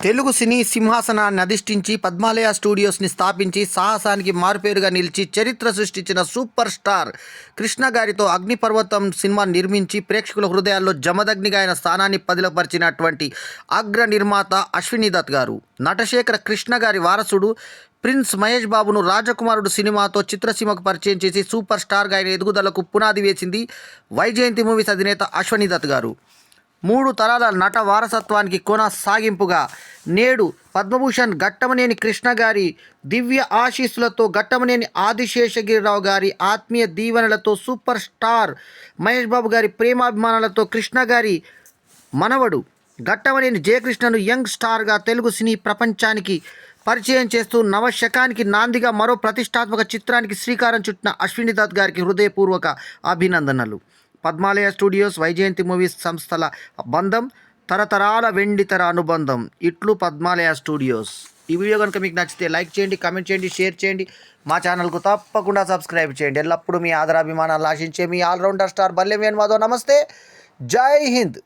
తెలుగు సినీ సింహాసనాన్ని అధిష్ఠించి పద్మాలయ స్టూడియోస్ని స్థాపించి సాహసానికి మారుపేరుగా నిలిచి చరిత్ర సృష్టించిన సూపర్ స్టార్ కృష్ణ గారితో అగ్నిపర్వతం సినిమా నిర్మించి ప్రేక్షకుల హృదయాల్లో జమదగ్నిగా ఆయన స్థానాన్ని పదిలపరిచినటువంటి అగ్ర నిర్మాత అశ్విని దత్ గారు నటశేఖర కృష్ణ గారి వారసుడు ప్రిన్స్ మహేష్ బాబును రాజకుమారుడు సినిమాతో చిత్రసీమకు పరిచయం చేసి సూపర్ స్టార్గా ఆయన ఎదుగుదలకు పునాది వేసింది వైజయంతి మూవీస్ అధినేత అశ్విని దత్ గారు. 3 తరాల నట వారసత్వానికి కొనసాగింపుగా నేడు పద్మభూషణ్ ఘట్టమనేని కృష్ణ గారి దివ్య ఆశీస్సులతో ఘట్టమనేని ఆదిశేషగిరిరావు గారి ఆత్మీయ దీవెనలతో సూపర్ స్టార్ మహేష్ బాబు గారి ప్రేమాభిమానాలతో కృష్ణ గారి మనవడు ఘట్టమనేని జయకృష్ణను యంగ్ స్టార్గా తెలుగు సినీ ప్రపంచానికి పరిచయం చేస్తూ నవశకానికి నాందిగా మరో ప్రతిష్టాత్మక చిత్రానికి శ్రీకారం చుట్టిన అశ్విని దత్ గారికి హృదయపూర్వక అభినందనలు. పద్మాలయ స్టూడియోస్, వైజయంతి మూవీస్ సంస్థల బంధం తరతరాల వెండితెర అనుబంధం. ఇట్లు పద్మాలయ స్టూడియోస్. ఈ వీడియో కనుక మీకు నచ్చితే లైక్ చేయండి, కామెంట్ చేయండి, షేర్ చేయండి. మా ఛానల్కు తప్పకుండా సబ్స్క్రైబ్ చేయండి. ఎల్లప్పుడూ మీ ఆదరాభిమానాలు ఆశించే మీ ఆల్రౌండర్ స్టార్ బల్లెం వేణుమాధవ్. నమస్తే, జై హింద్.